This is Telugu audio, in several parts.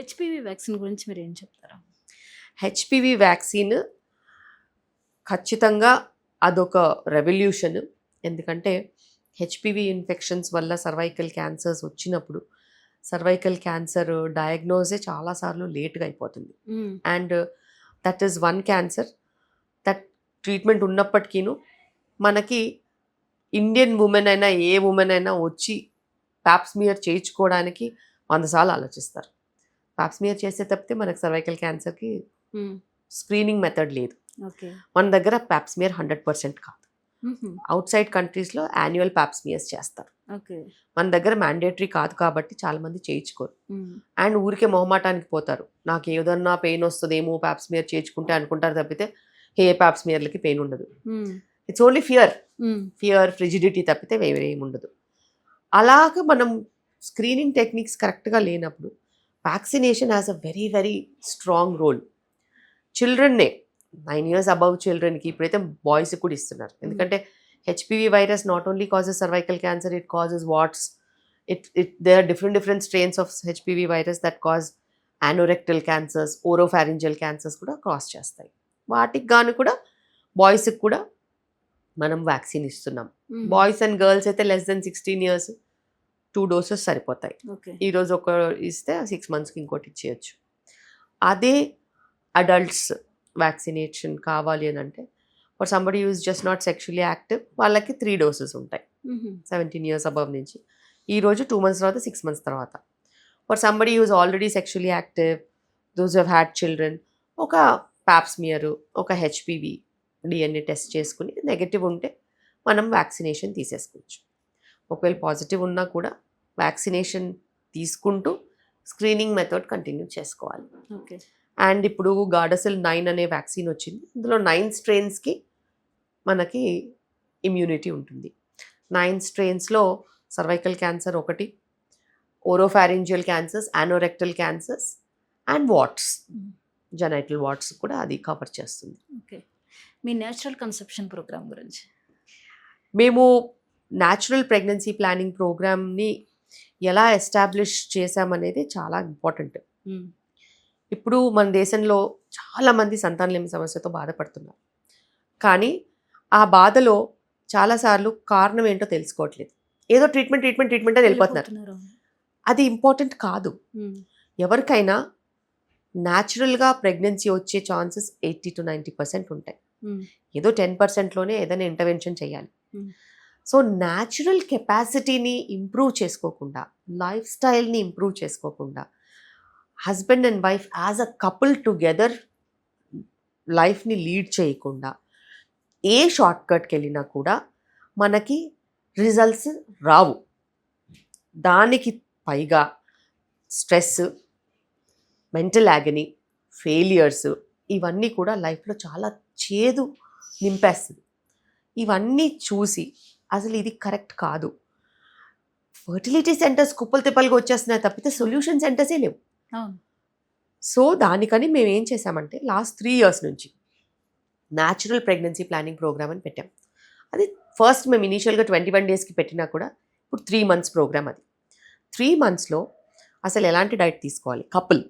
హెచ్పివి వ్యాక్సిన్ గురించి మీరు ఏం చెప్తారా? హెచ్పివి వ్యాక్సిన్ ఖచ్చితంగా అదొక రెవల్యూషన్. ఎందుకంటే హెచ్పివి ఇన్ఫెక్షన్స్ వల్ల సర్వైకల్ క్యాన్సర్స్ వచ్చినప్పుడు సర్వైకల్ క్యాన్సర్ డయాగ్నోజే చాలాసార్లు లేట్గా అయిపోతుంది. And that is one cancer that treatment ఉన్నప్పటికీను మనకి ఇండియన్ ఉమెన్ అయినా ఏ ఉమెన్ అయినా వచ్చి ప్యాప్స్మియర్ చేయించుకోవడానికి 100 సార్లు ఆలోచిస్తారు. ప్యాప్స్మియర్ చేసే తప్పితే మనకు సర్వైకల్ క్యాన్సర్కి స్క్రీనింగ్ మెథడ్ లేదు. మన దగ్గర ప్యాప్స్మియర్ 100% కాదు. అవుట్ సైడ్ కంట్రీస్లో యాన్యువల్ ప్యాప్స్మియర్స్ చేస్తారు. మన దగ్గర మ్యాండేటరీ కాదు కాబట్టి చాలా మంది చేయించుకోరు. అండ్ ఊరికే మొహమాటానికి పోతారు. నాకు ఏదన్నా పెయిన్ వస్తుందేమో ప్యాప్స్మియర్ చేయించుకుంటే అనుకుంటారు తప్పితే ఏ ప్యాప్స్మియర్లకి పెయిన్ ఉండదు. ఇట్స్ ఓన్లీ ఫియర్ ఫ్రిజిడిటీ తప్పితే వేరే ఏమి ఉండదు. అలాగ మనం స్క్రీనింగ్ టెక్నిక్స్ కరెక్ట్గా లేనప్పుడు vaccination has a very very strong role. చిల్డ్రన్నే 9 years అబవ్ చిల్డ్రన్కి ఇప్పుడైతే బాయ్స్కి కూడా ఇస్తున్నారు. ఎందుకంటే HPV virus not only causes cervical cancer, it causes warts. there are different strains of HPV virus that cause anorectal cancers, oropharyngeal cancers కూడా క్రాస్ చేస్తాయి. వాటికి గాను కూడా బాయ్స్కి కూడా మనం వ్యాక్సిన్ ఇస్తున్నాం. బాయ్స్ అండ్ గర్ల్స్ అయితే less than 16 years 2 doses సరిపోతాయి. ఈరోజు ఒక ఇస్తే 6 monthsకి ఇంకోటి ఇచ్చేయచ్చు. అదే అడల్ట్స్ వ్యాక్సినేషన్ కావాలి అని అంటే for somebody use just not sexually active వాళ్ళకి 3 doses ఉంటాయి 17 years అబవ్ నుంచి. ఈరోజు 2 months తర్వాత 6 months తర్వాత. For somebody use already sexually active, those have had children, ఒక ప్యాప్స్మియర్, ఒక హెచ్పివి డిఎన్ఏ టెస్ట్ చేసుకుని నెగటివ్ ఉంటే మనం వ్యాక్సినేషన్ తీసేసుకోవచ్చు. ఒకవేళ పాజిటివ్ ఉన్నా కూడా వ్యాక్సినేషన్ తీసుకుంటూ స్క్రీనింగ్ మెథడ్ కంటిన్యూ చేసుకోవాలి. అండ్ ఇప్పుడు గార్డాసిల్ 9 అనే వ్యాక్సిన్ వచ్చింది. ఇందులో 9 strains మనకి ఇమ్యూనిటీ ఉంటుంది. 9 strains సర్వైకల్ క్యాన్సర్ ఒకటి, oropharyngeal cancers, anorectal cancers and warts, genital warts కూడా అది కవర్ చేస్తుంది. మీ న్యాచురల్ కన్సెప్షన్ ప్రోగ్రామ్ గురించి? మేము న్యాచురల్ ప్రెగ్నెన్సీ ప్లానింగ్ ప్రోగ్రామ్ని ఎలా ఎస్టాబ్లిష్ చేశామనేది చాలా ఇంపార్టెంట్. ఇప్పుడు మన దేశంలో చాలామంది సంతానలేమి సమస్యతో బాధపడుతున్నారు. కానీ ఆ బాధలో చాలాసార్లు కారణం ఏంటో తెలుసుకోవట్లేదు. ఏదో ట్రీట్మెంట్ అని వెళ్ళిపోతున్నారు. అది ఇంపార్టెంట్ కాదు. ఎవరికైనా న్యాచురల్గా ప్రెగ్నెన్సీ వచ్చే ఛాన్సెస్ 80 to 90% ఉంటాయి. ఏదో 10%లోనే ఏదైనా ఇంటర్వెన్షన్ చేయాలి. సో న్యాచురల్ కెపాసిటీని ఇంప్రూవ్ చేసుకోకుండా, లైఫ్ స్టైల్ని ఇంప్రూవ్ చేసుకోకుండా, husband and wife as a couple together లైఫ్ని లీడ్ చేయకుండా ఏ షార్ట్ కట్కి వెళ్ళినా కూడా మనకి రిజల్ట్స్ రావు. దానికి పైగా స్ట్రెస్, మెంటల్ యాగనీ, ఫెయిలియర్స్ ఇవన్నీ కూడా లైఫ్లో చాలా చేదు నింపేస్తుంది. ఇవన్నీ చూసి అసలు ఇది కరెక్ట్ కాదు. ఫర్టిలిటీ సెంటర్స్ కుప్పలు తిప్పలుగా వచ్చేస్తున్నాయి తప్పితే సొల్యూషన్ సెంటర్సే లేవు. సో దానికని మేము ఏం చేసామంటే లాస్ట్ 3 years నుంచి న్యాచురల్ ప్రెగ్నెన్సీ ప్లానింగ్ ప్రోగ్రామ్ అని పెట్టాం. అది ఫస్ట్ మేము ఇనీషియల్గా 21 daysకి పెట్టినా కూడా ఇప్పుడు 3 months ప్రోగ్రామ్. అది 3 monthsలో అసలు ఎలాంటి డైట్ తీసుకోవాలి, కపుల్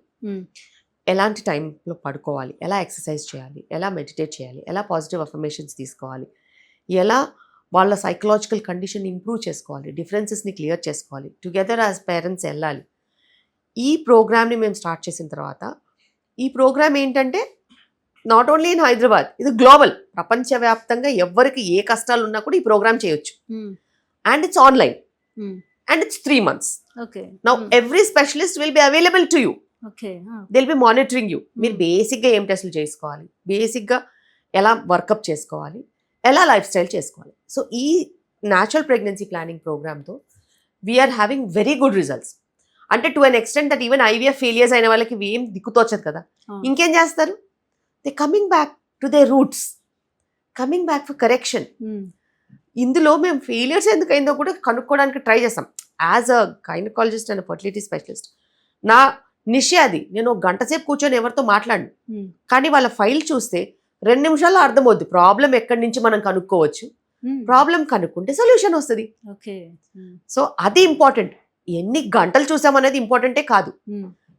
ఎలాంటి టైంలో పడుకోవాలి, ఎలా ఎక్సర్సైజ్ చేయాలి, ఎలా మెడిటేట్ చేయాలి, ఎలా పాజిటివ్ అఫర్మేషన్స్ తీసుకోవాలి, ఎలా వాళ్ళ సైకలాజికల్ కండిషన్ ఇంప్రూవ్ చేసుకోవాలి, డిఫరెన్సెస్ని క్లియర్ చేసుకోవాలి, టుగెదర్ యాజ్ పేరెంట్స్ వెళ్ళాలి. ఈ ప్రోగ్రామ్ని మేము స్టార్ట్ చేసిన తర్వాత ఈ ప్రోగ్రామ్ ఏంటంటే నాట్ ఓన్లీ ఇన్ హైదరాబాద్, ఇది గ్లోబల్, ప్రపంచవ్యాప్తంగా ఎవరికి ఏ కష్టాలు ఉన్నా కూడా ఈ ప్రోగ్రామ్ చేయొచ్చు. And it's online and it's 3 months. Now every specialist will be available to you. They will be monitoring you. మీరు బేసిక్గా ఏం టెస్టులు చేసుకోవాలి, బేసిక్గా ఎలా వర్కప్ చేసుకోవాలి, ఎలా లైఫ్ స్టైల్ చేసుకోవాలి. సో ఈ న్యాచురల్ ప్రెగ్నెన్సీ ప్లానింగ్ ప్రోగ్రామ్తో we are having very good results. అంటే to an extent that even IVF failures అయిన వాళ్ళకి ఏం దిక్కుతోచదు కదా, ఇంకేం చేస్తారు, they coming back to the roots, coming back for correction. ఇందులో మేము ఫెయిలియర్స్ ఎందుకు అయిందో కూడా కనుక్కోవడానికి ట్రై చేస్తాం. As a gynaecologist and fertility specialist నా నిషే అది. నేను 1 గంట సేపు కూర్చొని ఎవరితో మాట్లాడను, కానీ వాళ్ళ ఫైల్ చూస్తే 2 నిమిషాల్లో అర్థమవుద్ది ప్రాబ్లం ఎక్కడి నుంచి మనం కనుక్కోవచ్చు. ప్రాబ్లం కనుక్కుంటే సొల్యూషన్ వస్తుంది. సో అది ఇంపార్టెంట్. ఎన్ని గంటలు చూసామనేది ఇంపార్టెంటే కాదు,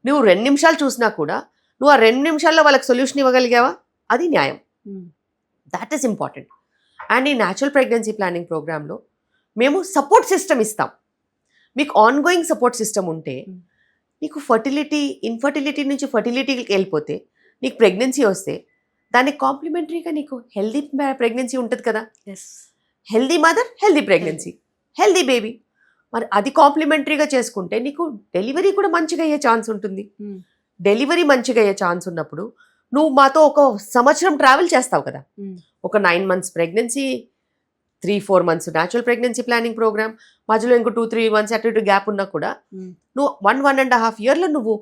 నువ్వు 2 నిమిషాలు చూసినా కూడా నువ్వు ఆ 2 నిమిషాల్లో వాళ్ళకి సొల్యూషన్ ఇవ్వగలిగావా, అది న్యాయం. That is important. అండ్ ఈ న్యాచురల్ ప్రెగ్నెన్సీ ప్లానింగ్ ప్రోగ్రాంలో మేము సపోర్ట్ సిస్టమ్ ఇస్తాం. మీకు ఆన్గోయింగ్ సపోర్ట్ సిస్టమ్ ఉంటే నీకు ఇన్ఫర్టిలిటీ నుంచి ఫర్టిలిటీకి వెళ్ళిపోతే నీకు ప్రెగ్నెన్సీ వస్తే దానికి కాంప్లిమెంటరీగా నీకు హెల్దీ ప్రెగ్నెన్సీ ఉంటుంది కదా. Yes. Healthy mother, healthy pregnancy, healthy baby. మరి అది కాంప్లిమెంటరీగా చేసుకుంటే నీకు డెలివరీ కూడా మంచిగా అయ్యే ఛాన్స్ ఉంటుంది. డెలివరీ మంచిగా అయ్యే ఛాన్స్ ఉన్నప్పుడు నువ్వు మాతో ఒక సంవత్సరం ట్రావెల్ చేస్తావు కదా. ఒక 9 months pregnancy, 3-4 months natural pregnancy planning program, మధ్యలో ఇంకో 2-3 months అటు ఇటు గ్యాప్ ఉన్నా కూడా నువ్వు 1.5 yearలో నువ్వు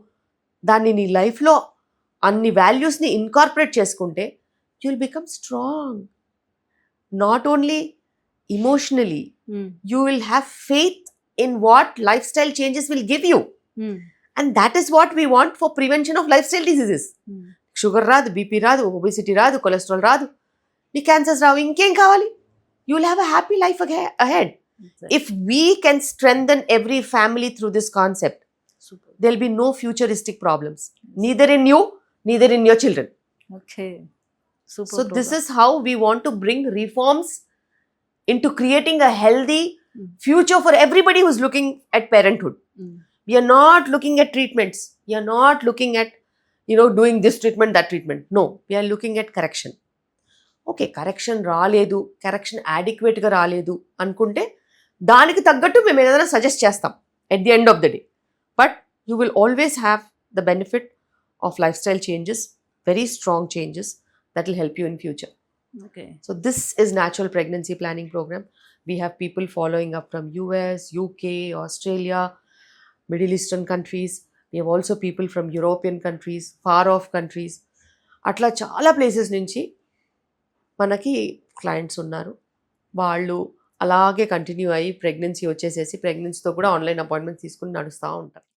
దాన్ని నీ లైఫ్లో అన్ని వాల్యూస్ని ఇన్కార్పొరేట్ చేసుకుంటే you will become strong. Not only emotionally, you will have faith in what life style changes will give you. And that is what we want for prevention of life style diseases. Sugar రాదు, బీపీ రాదు, ఒబెసిటీ రాదు, కొలెస్ట్రాల్ రాదు, నీ క్యాన్సర్స్ రావు. ఇంకేం కావాలి? You will have a happy life ahead. If we can strengthen every family through this concept, there'll be no futuristic problems, neither in you, neither in your children. Okay. Super. So this is how we want to bring reforms into creating a healthy future for everybody who's looking at parenthood. We are not looking at treatments. We are not looking at, doing this treatment, that treatment. No, we are looking at correction. Okay, correction రాలేదు, కరెక్షన్ యాడిక్వేట్గా రాలేదు అనుకుంటే దానికి తగ్గట్టు మేము ఏదైనా సజెస్ట్ చేస్తాం at the end of the day. But you will always have the benefit of life style changes, very strong changes that will help you in future. Okay. So this is natural pregnancy planning program. We have people following up from US, UK, Australia, Middle Eastern countries. We have also people from European countries, far off countries. అట్లా చాలా ప్లేసెస్ నుంచి మనకి క్లయింట్స్ ఉన్నారు. వాళ్ళు అలాగే కంటిన్యూ అయ్యి ప్రెగ్నెన్సీ వచ్చేసేసి ప్రెగ్నెన్సీతో కూడా ఆన్లైన్ అపాయింట్మెంట్స్ తీసుకుని నడుస్తూ ఉంటారు.